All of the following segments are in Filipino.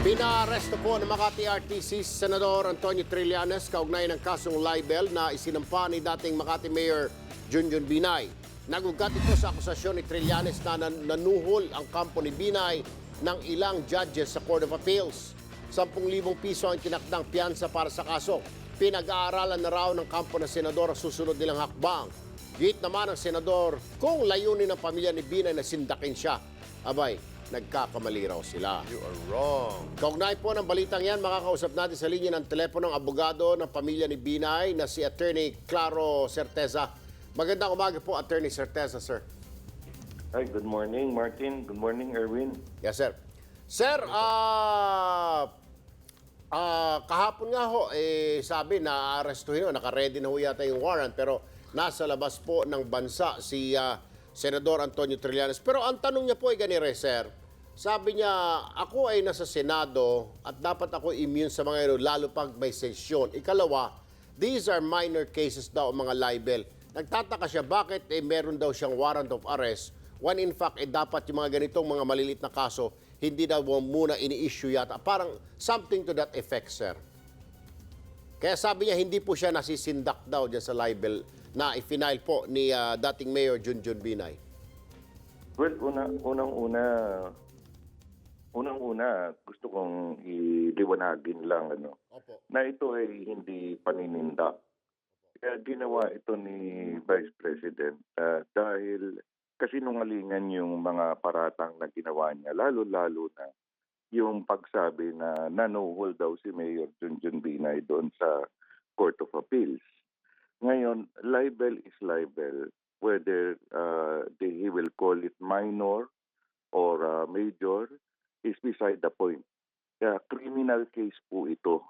Pinaaresto po ng Makati RTC Senador Antonio Trillanes kaugnay ng kasong libel na isinampa ni dating Makati Mayor Junjun Binay. Nagugat ito sa akusasyon ni Trillanes na nanuhol ang kampo ni Binay ng ilang judges sa Court of Appeals. 10,000 piso ang tinakdang piyansa para sa kaso. Pinag-aaralan na raw ng kampo ng senador ang susunod nilang hakbang. Git naman ng senador kung layunin ng pamilya ni Binay na sindakin siya. Abay, nagkakamali raw sila. You are wrong. Kaugnay po ng balitang yan, makakausap natin sa linya ng telepono ng abogado ng pamilya ni Binay na si Attorney Claro Certeza. Magandang umaga po, Attorney Certeza, sir. Hi, good morning, Martin. Good morning, Erwin. Yes, sir. Sir, kahapon nga ho, sabi na arestuhin ho, naka-ready na ho yata yung warrant, pero nasa labas po ng bansa si Senador Antonio Trillanes. Pero ang tanong niya po ay ganire, sir. Sabi niya, ako ay nasa Senado at dapat ako immune sa mga ito, lalo pag may sesyon. Ikalawa, these are minor cases daw, mga libel. Nagtataka siya, bakit meron daw siyang warrant of arrest when in fact, dapat yung mga ganitong mga malilit na kaso, hindi daw muna ini-issue yata. Parang something to that effect, sir. Kaya sabi niya, hindi po siya nasisindak daw dyan sa libel na i-final po ni dating Mayor Junjun Binay. Well, unang-una, gusto kong iliwanagin lang Opo. na ito ay hindi paninindak. Kaya ginawa ito ni Vice President dahil kasinungalingan yung mga paratang na ginawa niya, lalo-lalo na yung pagsabi na nanuhol daw si Mayor Junjun Binay doon sa Court of Appeals. Ngayon, libel is libel, whether he will call it minor or major is beside the point. Kaya criminal case po ito.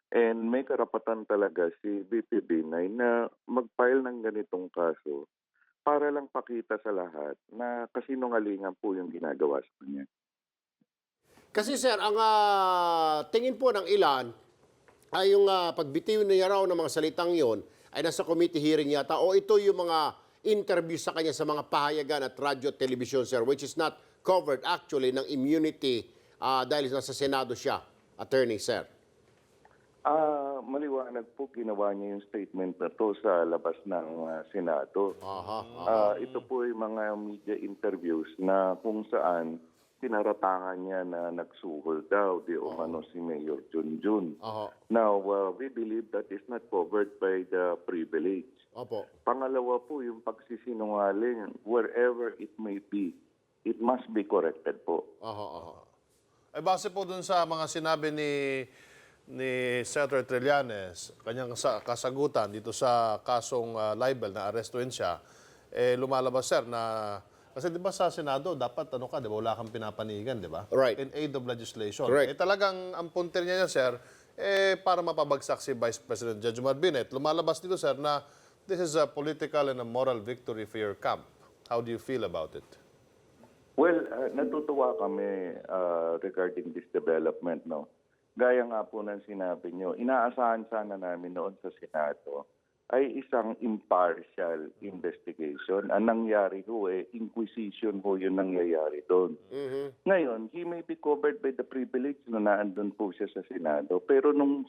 And may karapatan talaga si VP Binay na mag-file ng ganitong kaso para lang pakita sa lahat na kasinungalingan po yung ginagawa sa kanya. Kasi sir, ang tingin po ng ilan ay yung pagbitiw niya raw ng mga salitang yon ay nasa committee hearing yata o ito yung mga interview sa kanya sa mga pahayagan at radyo at television, sir, which is not covered actually ng immunity dahil nasa Senado siya, attorney, sir. Maliwanag po ginawa niya yung statement na to sa labas ng Senado. Ito po ay mga media interviews na kung saan tinaratangan niya na nagsuhol daw di umano si Mayor Junjun. Now, we believe that is not covered by the privilege. Opo. Pangalawa po yung pagsisinungaling, wherever it may be, it must be corrected po. Ay base po dun sa mga sinabi ni Senator Trillanes, kanyang kasagutan dito sa kasong libel na arestuin siya, lumalabas, sir, na kasi di ba sa Senado, dapat di ba, wala kang pinapanigan, di ba? Right. In aid of legislation. Correct. Talagang ang punter niya, sir, para mapabagsak si Vice President Jejomar Binay. Lumalabas dito, sir, na this is a political and a moral victory for your camp. How do you feel about it? Well, natutuwa kami regarding this development, no? Gaya nga po ng sinabi nyo, inaasahan sana namin noon sa Senado ay isang impartial investigation. Ang nangyari ho inquisition ho yung nangyayari doon. Ngayon, he may be covered by the privilege no naandun po siya sa Senado. Pero nung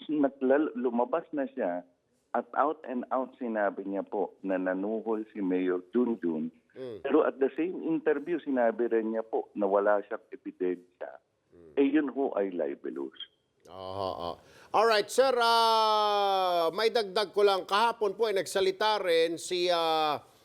lumabas na siya at out and out sinabi niya po na nanuhol si Mayor Junjun. Pero at the same interview, sinabi rin niya po na wala siyang ebidensya. Yun ho ay libelous. Alright, sir, may dagdag ko lang. Kahapon po ay nagsalita rin si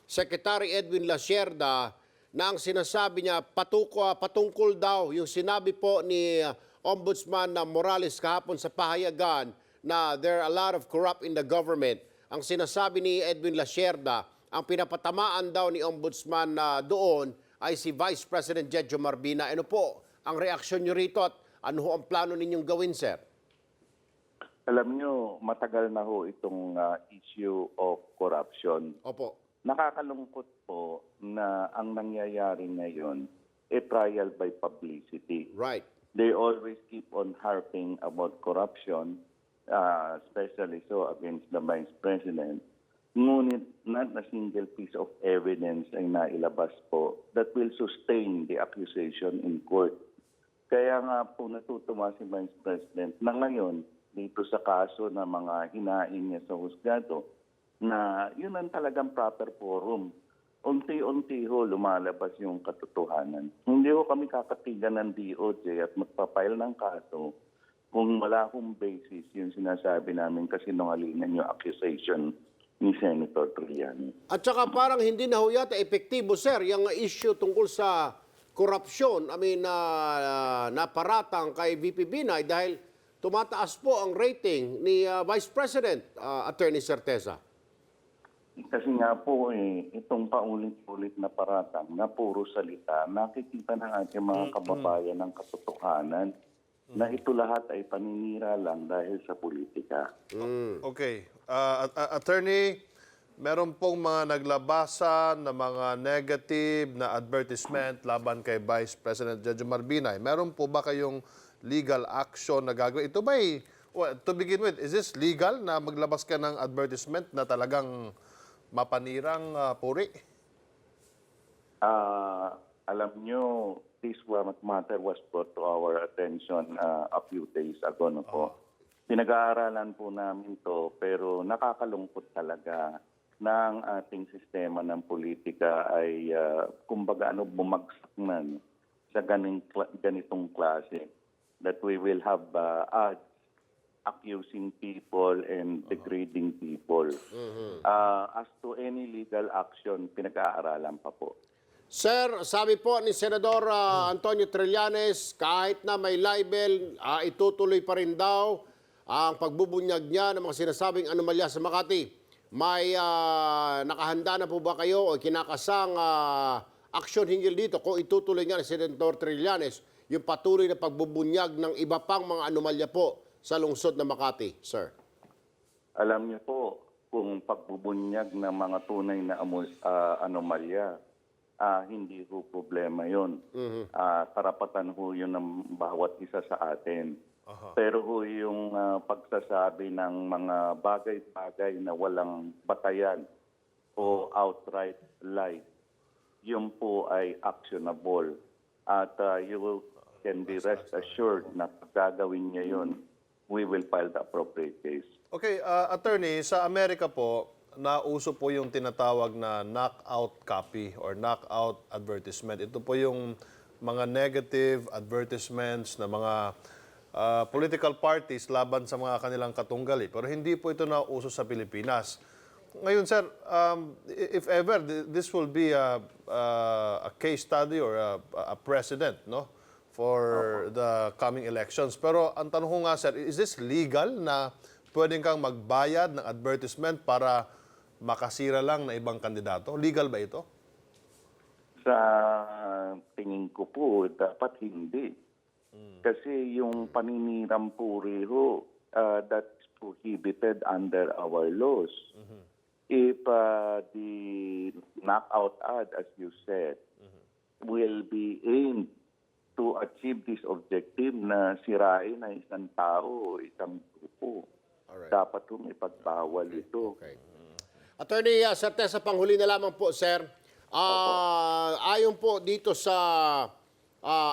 Secretary Edwin Lasierda na ang sinasabi niya patungkol daw yung sinabi po ni Ombudsman Morales kahapon sa pahayagan na there are a lot of corrupt in the government. Ang sinasabi ni Edwin Lasierda, ang pinapatamaan daw ni Ombudsman doon ay si Vice President Jejomar Binay. Ano po ang reaksyon niyo rito at ano ho ang plano ninyong gawin, sir? Alam nyo, matagal na ho itong issue of corruption. Opo. Nakakalungkot po na ang nangyayari ngayon trial by publicity. Right. They always keep on harping about corruption, especially so against the Vice President. Ngunit not a single piece of evidence ay nailabas po that will sustain the accusation in court. Kaya nga po natutuwa si Vice President na ngayon dito sa kaso na mga hinaing niya sa husgado na yun ang talagang proper forum. Unti-unti ho lumalabas yung katotohanan. Hindi ho kami kakatigan ng DOJ at magpapile ng kaso kung wala akong basis yung sinasabi namin kasi nungalingan yung accusation ni Senator Trillanes. At saka parang hindi na ho yata epektibo, sir, yung issue tungkol sa korupsyon, na paratang kay VP Binay dahil tumataas po ang rating ni Vice President Attorney Certeza. Kasi nga po itong paulit-ulit na paratang na puro salita, nakikita ng ating mga kababayan ng katotohanan na ito lahat ay paninira lang dahil sa politika. Okay. Attorney, meron pong mga naglabasan na mga negative na advertisement laban kay Vice President Jejomar Binay. Meron po ba kayong legal action na gagawin? Ito ba'y, well, to begin with, is this legal na maglabas ka ng advertisement na talagang mapanirang puri? Alam nyo, this matter was brought to our attention a few days ago. No po. Pinag-aaralan po namin to pero nakakalungkot talaga ng ating sistema ng politika ay kumbaga bumagsak na sa ganitong klase that we will have ads accusing people and degrading people. As to any legal action, pinag-aaralan pa po. Sir, sabi po ni Senador Antonio Trillanes, kahit na may libel, itutuloy pa rin daw ang pagbubunyag niya ng mga sinasabing anomalya sa Makati. May nakahanda na po ba kayo o kinakasang aksyon hinggil dito kung itutuloy nga ni Senator Trillanes yung patuloy na pagbubunyag ng iba pang mga anomalya po sa lungsod ng Makati, sir? Alam niyo po, kung pagbubunyag ng mga tunay na anomalya, hindi ho problema yun. Karapatan ho yun ng bawat isa sa atin. Pero ho yung pagsasabi ng mga bagay-bagay na walang batayan o outright lie, yun po ay actionable. At you can be rest assured na pag gagawin niya yun, we will file the appropriate case. Okay, attorney, sa Amerika po, nauso po yung tinatawag na knockout copy or knockout advertisement. Ito po yung mga negative advertisements na mga political parties laban sa mga kanilang katunggali. Pero hindi po ito nauso sa Pilipinas. Ngayon, sir, if ever, this will be a case study or a precedent, no? For the coming elections. Pero ang tanong ko nga, sir, is this legal na pwedeng kang magbayad ng advertisement para makasira lang na ibang kandidato? Legal ba ito? Sa tingin ko po, dapat hindi. Kasi yung paninirang puri ho, that's prohibited under our laws. If the knockout ad, as you said, will be aimed to achieve this objective na sirain na isang tao o isang grupo. Alright. Dapat ho may pagbawal ito. Okay. Attorney Certeza, panghuli na lamang po, sir. Ayon po dito sa,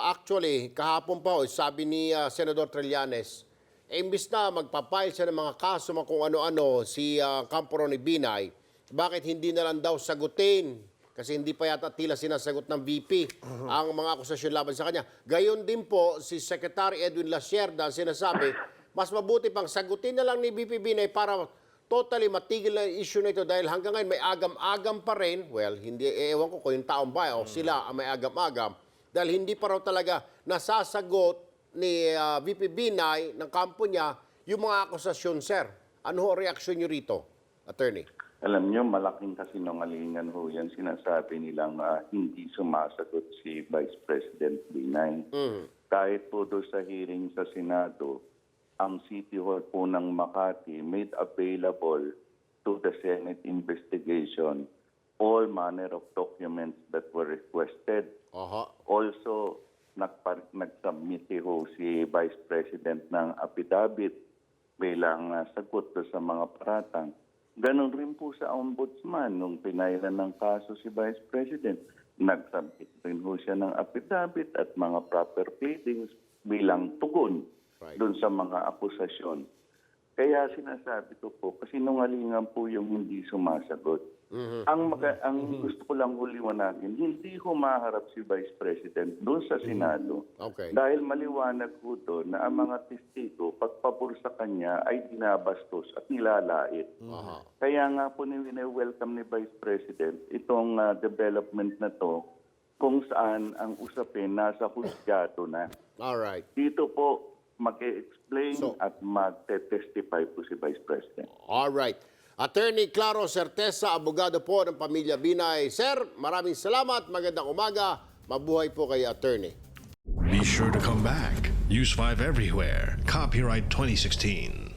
actually, kahapon pa, sabi ni Senador Trillanes, imbis na magpapile siya ng mga kaso kung ano-ano si Campo ni Binay, bakit hindi na lang daw sagutin? Kasi hindi pa yata tila sinasagot ng VP ang mga akusasyon laban sa kanya. Gayon din po, si Secretary Edwin Lasierda sinasabi, mas mabuti pang sagutin na lang ni VP Binay para totally matigil na issue na ito dahil hanggang ngayon may agam-agam pa rin. Well, hindi, ewan ko kung yung taong bayan o sila ang may agam-agam. Dahil hindi pa raw talaga nasasagot ni VP Binay ng kampo niya yung mga akusasyon, sir. Ano ho reaksyon niyo rito, attorney? Alam nyo, malaking kasinungalingan ho yan. Sinasabi nilang hindi sumasagot si Vice President Binay. Kahit po doon sa hearing sa Senado, ang City Hall po ng Makati made available to the Senate investigation all manner of documents that were requested. Also, nag-submit ho si Vice President ng affidavit bilang sagot sa mga paratang. Ganon rin po sa ombudsman nung pinailan ng kaso si Vice President. nagsubmit rin ho siya ng affidavit at mga proper pleadings bilang tugon Right. doon sa mga akusasyon. Kaya sinasabi ko po, kasi nungalingan po yung hindi sumasagot. Ang gusto ko lang liwanagin, hindi humaharap si Vice President doon sa Senado. Okay. Dahil maliwanag po doon na ang mga testigo, pagpapur sa kanya ay dinabastos at nilalait. Aha. Kaya nga po welcome ni Vice President itong development na to kung saan ang usapin nasa husgado na. All right. Dito po mag-explain So- at mag-testify po si Vice President. All right. Attorney Claro Certeza, abogado po ng Pamilya Binay. Sir, maraming salamat. Magandang umaga. Mabuhay po kay attorney. Be sure to come back. Use 5 everywhere. Copyright 2016.